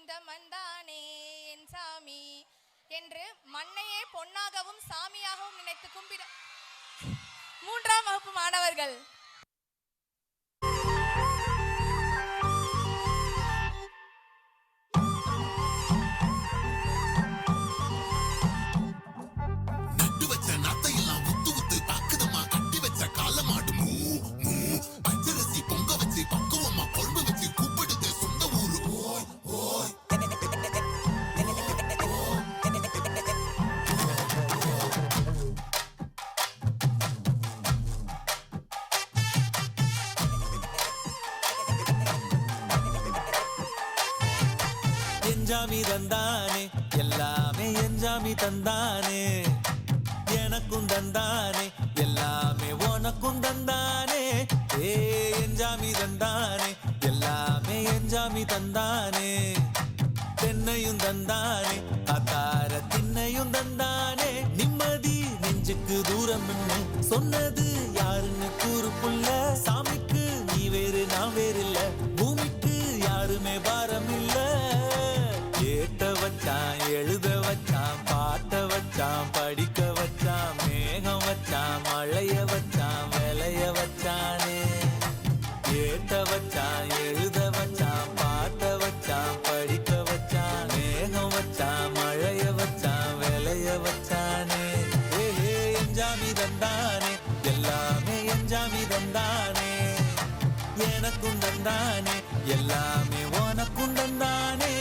இந்த மண்தானே என் சாமி என்று மண்ணையே பொன்னாகவும் சாமியாகவும் நினைத்து கும்பிட 3ஆம் வகுப்பு மாணவர்கள். என்ஜாமி தந்தானே எல்லாமே என்ஜாமி தந்தானே எனக்கும் தந்தானே எல்லாமே உனக்கும் தந்தானே ஏ என்ஜாமி தந்தானே எல்லாமே என்ஜாமி தந்தானே தென்னையும் தந்தானே அத்தார திண்ணையும் தந்தானே நிம்மதி நெஞ்சுக்கு தூரம் சொன்னது யாருன்னு கூறுப்புள்ள சாமிக்கு நீ வேறு நான் வேறு இல்ல பூமிக்கு யாருமே பாரம் இல்ல ஏட்ட வச்சான் எழுத வச்சான் பாட்ட வச்சான் படிக்க வச்சான் மேகம் வச்சான் மழைய வச்சான் விளைய வச்சானே ஏட்ட வச்சான் எழுத வச்சான் பாட்ட வச்சான் படிக்க வச்சான் மேகம் வச்சான் மழைய வச்சான் விளைய வச்சானே ஏ என்ஜாமி தந்தானே எல்லாமே என்ஜாமி தந்தானே எனக்கும் தந்தானே எல்லாமே உனக்கும் தந்தானே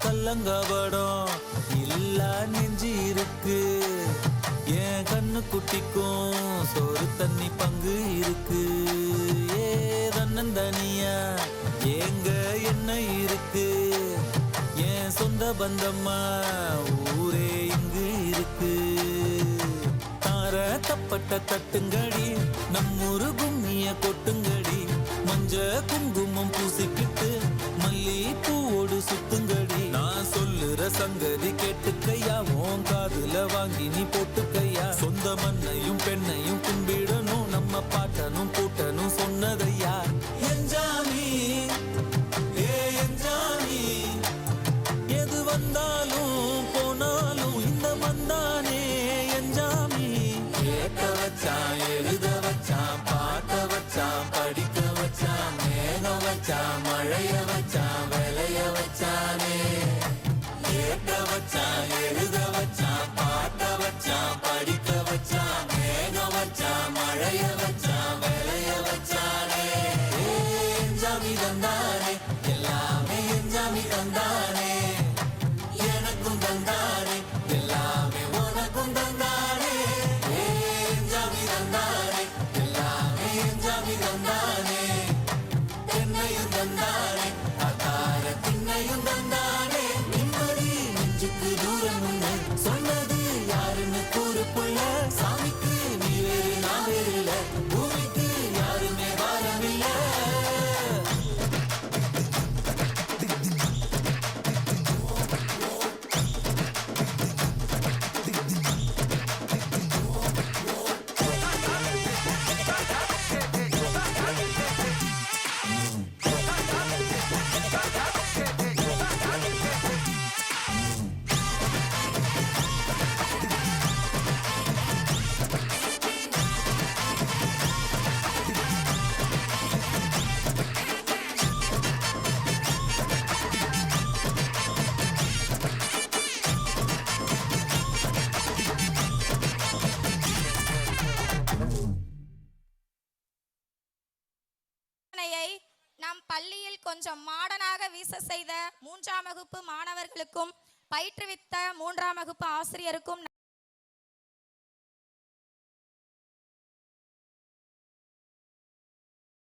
கல்லங்கபடம் இல்லா நெஞ்சு இருக்கு என் கண்ணு குட்டிக்கும் சோறு தண்ணி பங்கு இருக்கு ஏ தன்னந்தனியா எங்க என்ன இருக்கு என் சொந்த பந்தம்மா ஊரே இங்கு இருக்கு தார தப்பட்ட தட்டுங்கடி நம்மூரு கும்மிய கொட்டுங்கடி மஞ்ச குங்குமம் பூசிக்கிட்டு மல்லி பூவோடு சுத்துங்கடி நான் சொல்லுற சங்கதி கேட்டுக்கையா உன் காதுல வாங்கி நீ போட்டுக்கையா சொந்த மண்ணையும் பெண்ணையும் கும்பிடணும் நம்ம பாட்டனும் கூட்டனும் சொன்னதையா என்ஜாமி ஏ என்ஜாமி எது வந்தாலும் போனாலும் இந்த மந்தானே என்ஜாமி கேட்க வச்சான் எழுத வச்சான் பாட்ட வச்சான் படிக்க வச்சான் மேகம் வச்சான் மழைய வச்சான் விளைய வச்சானே கேட்க வச்சான் எழுத வச்சான் பாட்ட வச்சான் படிக்க வச்சான் மேகம் வச்சான் மழைய வச்சான் விளைய வச்சானே என்ஜாமி தந்தானே எல்லாமே என்ஜாமி தந்தானே எனக்கும் தந்தானே எல்லாமே உனக்கும் தந்தானே என்ஜாமி தந்தானே எல்லாமே என்ஜாமி தந்தானே தென்னையும் தந்தானே அத்தார திண்ணையும் தந்தானே நிம்மதி நெஞ்சுக்கு தூரம் சொன்னது யாருன்னு கூறுப்புள்ள சாமிக்கு நீ வேறு நான் வேறு இல்ல பூமிக்கு யாருமே பாரம் இல்ல வீணையை நம் பள்ளியில் கொஞ்சம் மாடனாக வீச செய்த 3ஆம் வகுப்பு மாணவர்களுக்கும் பயிற்றுவித்த 3ஆம் வகுப்பு ஆசிரியருக்கும்